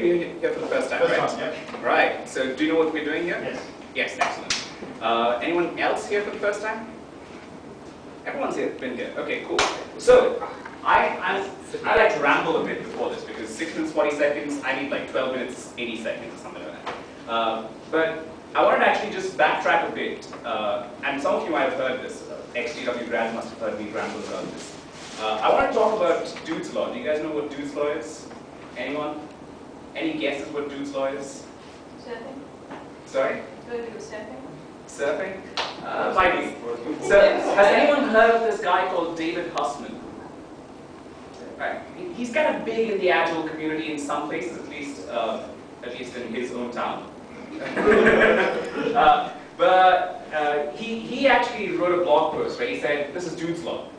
You're here for the first time, right? First time, yeah. Right. So do you know what we're doing here? Yes. Yes, excellent. Anyone else here for the first time? Everyone's here, been here. Okay, cool. So I like to ramble a bit before this because 6 minutes 40 seconds. I need like 12 minutes 80 seconds or something like that. But I wanted to actually just backtrack a bit. And some of you might have heard this. XGW grads must have heard me ramble about this. I want to talk about Dude's Law. Do you guys know what Dude's Law is? Anyone? Any guesses what Dude's Law is? Surfing. Sorry? Surfing. Surfing? Might be. So, has anyone heard of this guy called David Hussman? Right. He's kind of big in the Agile community in some places, at least in his own town. But he actually wrote a blog post where he said, this is Dude's Law.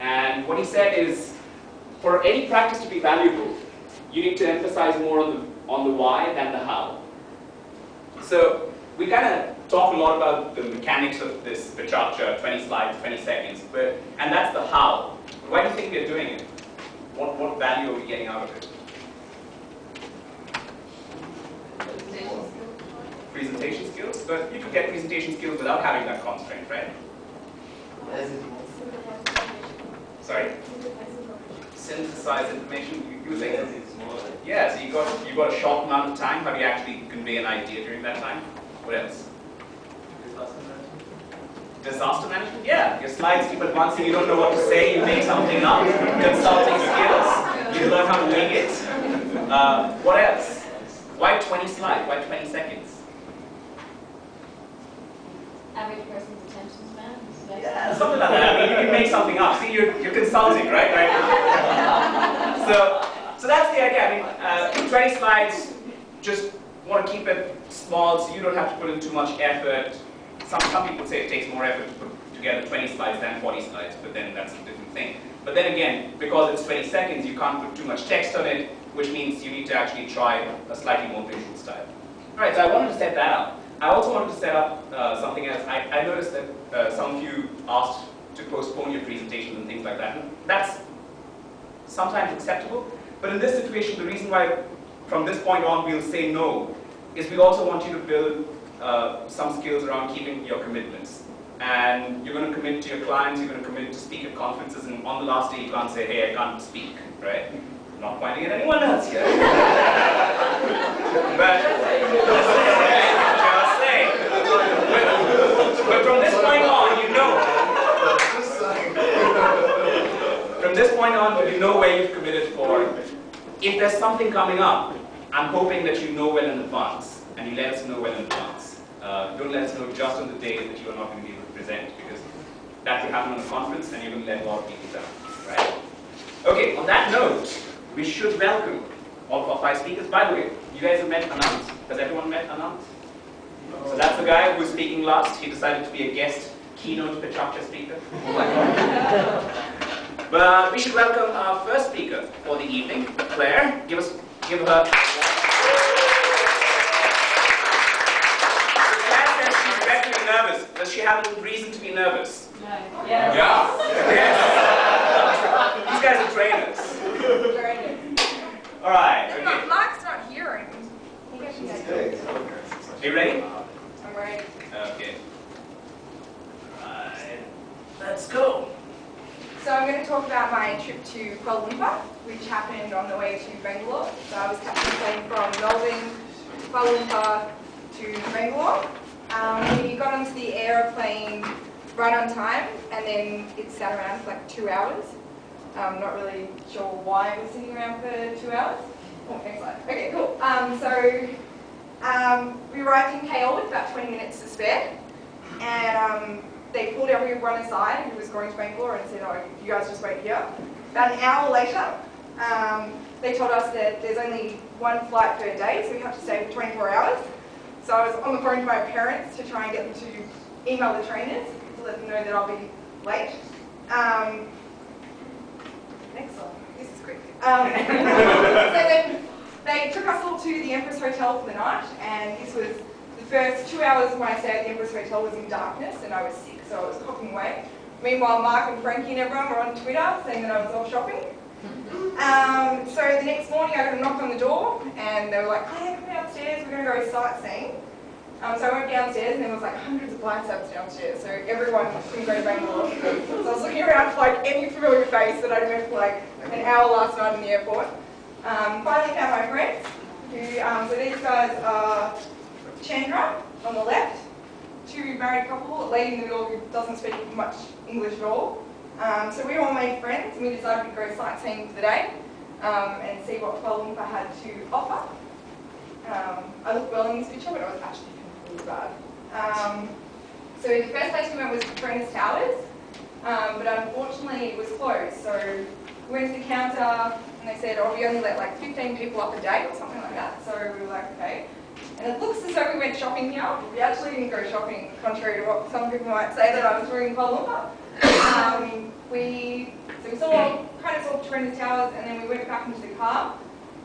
And what he said is, for any practice to be valuable, you need to emphasize more on the why than the how. So we kind of talk a lot about the mechanics of this structure, 20 slides, 20 seconds, and that's the how. Why do you think we're doing it? What value are we getting out of it? Presentation skills, but you could get presentation skills without having that constraint, right? Sorry? Synthesize information. You were saying? Yeah, so you got a short amount of time. How do you actually convey an idea during that time? What else? Disaster management? Yeah, your slides keep advancing. You don't know what to say. You make something up. Consulting skills. You learn how to wing it. What else? Why 20 slides? Why 20 seconds? Average person's attention span. Yeah, something like that. I mean, you can make something up. See, you're consulting, right now. So that's the idea. I mean, 20 slides, just want to keep it small so you don't have to put in too much effort. Some people say it takes more effort to put together 20 slides than 40 slides, but then that's a different thing. But then again, because it's 20 seconds, you can't put too much text on it, which means you need to actually try a slightly more visual style. All right, so I wanted to set that up. I also wanted to set up something else. I noticed that some of you asked to postpone your presentations and things like that. And that's sometimes acceptable. But in this situation, the reason why from this point on we'll say no is we also want you to build some skills around keeping your commitments. And you're going to commit to your clients, you're going to commit to speak at conferences, and on the last day you can't say, hey, I can't speak, right? I'm not pointing at anyone else here. But from this point on, you know. From this point on, you know where you've committed for. If there's something coming up, I'm hoping that you know well in advance, and you let us know well in advance. Don't let us know just on the day that you are not going to be able to present, because that will happen on a conference, and you're going to let a lot of people down, right? Okay, on that note, we should welcome all of our 5 speakers. By the way, you guys have met Anant. Has everyone met Anant? No. So that's the guy who's speaking last. He decided to be a guest keynote Petrarca speaker. But we should welcome our first speaker for the evening, Claire. Give her. Claire says she's dreadfully nervous. Does she have a reason to be nervous? No. Yes. Yeah? Yes. These guys are trainers. All right. Okay. Mark's not here. Are you ready? I'm ready. Okay. All right. Let's go. So I'm going to talk about my trip to Kuala Lumpur, which happened on the way to Bangalore. So I was catching a plane from Melbourne to Kuala Lumpur to Bangalore. We got onto the aeroplane right on time, and then it sat around for like 2 hours. I'm not really sure why it was sitting around for 2 hours. Oh, next slide. Okay, cool. We arrived in KL with about 20 minutes to spare, and they pulled everyone aside who was going to Bangalore and said, oh, you guys just wait here. About an hour later, they told us that there's only 1 flight per day, so we have to stay for 24 hours. So I was on the phone to my parents to try and get them to email the trainers to let them know that I'll be late. Next slide. This is quick. So then they took us all to the Empress Hotel for the night, and this was the first 2 hours of my stay at the Empress Hotel was in darkness, and I was sick, so I was coughing away. Meanwhile, Mark and Frankie and everyone were on Twitter saying that I was off shopping. So the next morning I got a knock on the door and they were like, "Claire, come downstairs, we're going to go sightseeing." So I went downstairs and there was like hundreds of bicep downstairs, so everyone couldn't go to Bangalore. So I was looking around for like any familiar face that I'd met for like an hour last night in the airport. Finally found my friends, who, so these guys are Chandra on the left, two married couple, a lady in the middle who doesn't speak much English at all. So we all made friends and we decided to go sightseeing for the day and see what Kuala Lumpur had to offer. I look well in this picture, but I was actually completely bad. So the first place we went was Friends Towers, but unfortunately it was closed. So we went to the counter and they said, "Oh, we only let like 15 people up a day," or something like that. So we were like, okay. And it looks as though we went shopping here, but we actually didn't go shopping, contrary to what some people might say that I was doing in Kuala Lumpur. We kind of saw Friends Towers and then we went back into the car.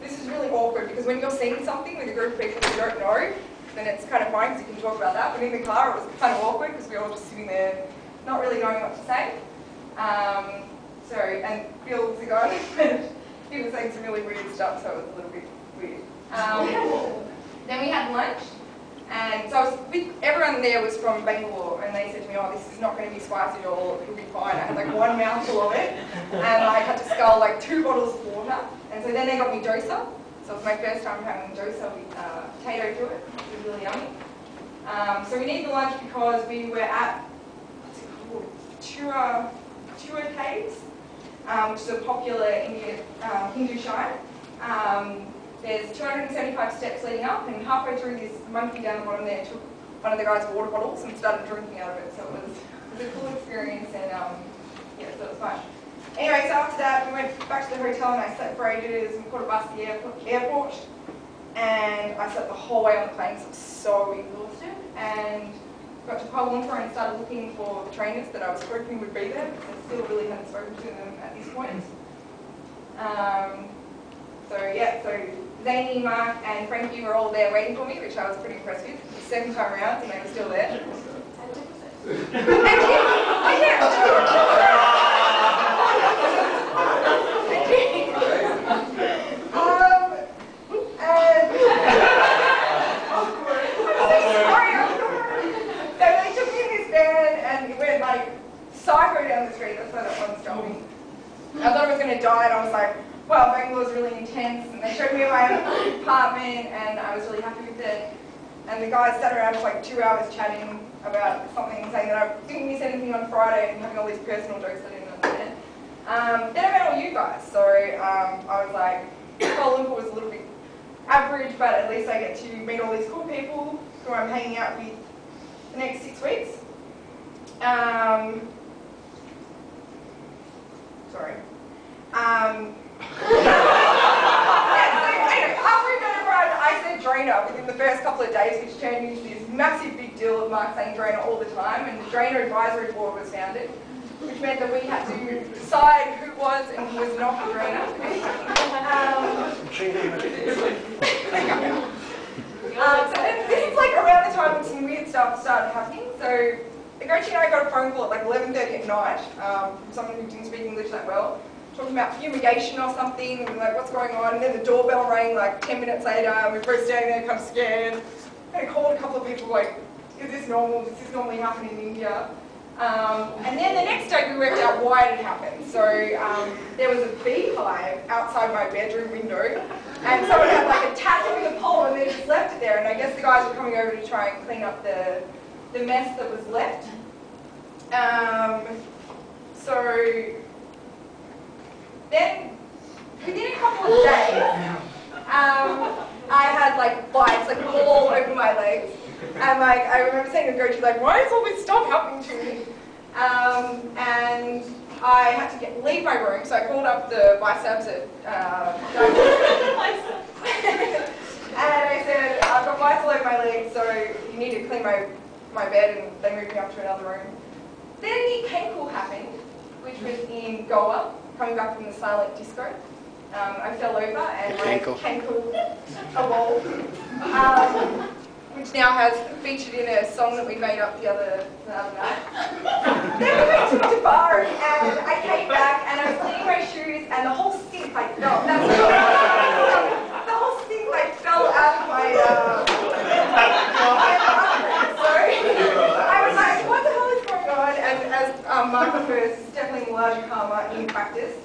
This is really awkward because when you're seeing something with a group of people you don't know, then it's kind of fine because you can talk about that. But in the car, it was kind of awkward because we were all just sitting there, not really knowing what to say. And Bill's the guy, he was saying some really weird stuff, so it was a little bit weird. Then we had lunch, and so everyone there was from Bangalore, and they said to me, "Oh, this is not going to be spicy at all, it'll be fine." I had like one mouthful of it, and I had to scull like 2 bottles of water. And so then they got me dosa. So it's my first time having dosa with potato to it, which was really yummy. So we needed the lunch because we were at, what's it called? Tua Caves, which is a popular Indian Hindu shrine. There's 275 steps leading up, and halfway through this monkey down the bottom there took one of the guys' water bottles and started drinking out of it. So it was a cool experience, and yeah, so it was fun. Anyway, so after that, we went back to the hotel and I slept for ages and caught a bus to the airport. And I slept the whole way on the plane, so I was so exhausted. And got to Kuala Lumpur and started looking for the trainers that I was hoping would be there, because I still really hadn't spoken to them at this point. So Zany, Mark and Frankie were all there waiting for me, which I was pretty impressed with. The 7th time around and they were still there. Psycho down the street, that's why that one's jumping. I thought I was going to die and I was like, wow, Bangalore's really intense, and they showed me my apartment and I was really happy with it. And the guys sat around for like 2 hours chatting about something, saying that I didn't miss anything on Friday and having all these personal jokes I didn't understand. Then I met all you guys, so I was like, Kuala Lumpur was a little bit average, but at least I get to meet all these cool people who I'm hanging out with the next 6 weeks. Sorry. Anyway, after we got everyone, I said drainer within the first couple of days, which turned into this massive big deal of Mark saying drainer all the time, and the drainer advisory board was founded, which meant that we had to decide who was and who was not the drainer. So this is like around the time when some weird stuff started happening. So Gochi and I got a phone call at like 11:30 at night from someone who didn't speak English that well, talking about fumigation or something, and we were like, what's going on? And then the doorbell rang like 10 minutes later, and we were both standing there kind of scared. I called a couple of people like, is this normal? Does this normally happen in India? And then the next day we worked out why it had happened. So there was a beehive outside my bedroom window, and someone had like attacked it with a pole and they just left it there, and I guess the guys were coming over to try and clean up the mess that was left. So then, within a couple of days, I had like bites like all over my legs, and like I remember saying to Gochi, like, why is all this stuff happening to me? And I had to leave my room, so I called up the biceps at and I said, I've got bites all over my legs, so you need to clean my bed, and they moved me up to another room. Then the Cancun happened, which was in Goa, coming back from the silent disco. I fell over and my Cancun evolved, which which now has featured in a song that we made up the other night. Then we went to Jabari and I came back and I was cleaning my shoes and the whole stink like fell. The whole stink like fell out of my so I was like, what the hell is going on? And as Mark refers, it's definitely Malasia Karma in practice.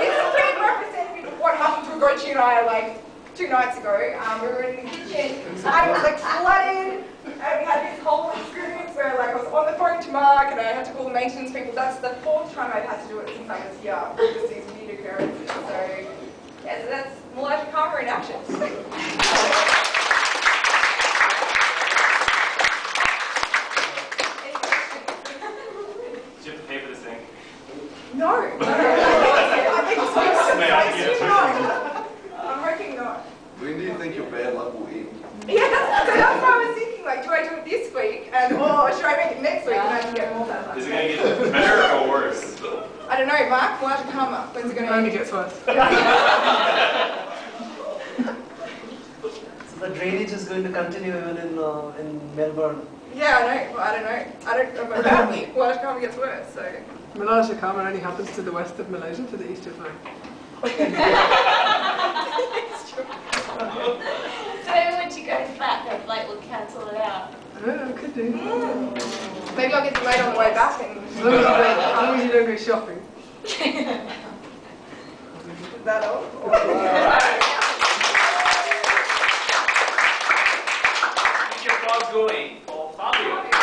This is pretty representative of what happened to Gochi and I like 2 nights ago. We were in the kitchen, I was like flooded, and we had this whole experience where like I was on the phone to Mark and I had to call the maintenance people. That's the 4th time I've had to do it since I was here, just these weird occurrences. So yeah, so that's Malasia Karma in action. Did you have to pay for this thing? No. I think so. I'm hoping not. When do you think your bad luck will end? Yeah, that's what I was thinking. Like, do I do it this week, or should I make it next week and I can get more bad luck? Is it going to get better or worse? I don't know, Mark. Malasia Karma. When's it going to end? Only gets worse. So the drainage is going to continue even in Melbourne. Yeah, I know. Well, I don't know. I don't know about me. Malasia Karma gets worse, so. Malasia Karma only happens to the west of Malaysia, to the east of home. So maybe when she goes back, her flight will cancel it out. Oh, could do. Maybe I'll get delayed on the way back and. As long as you don't go shopping. Is that all? Keep your applause going for Fabio.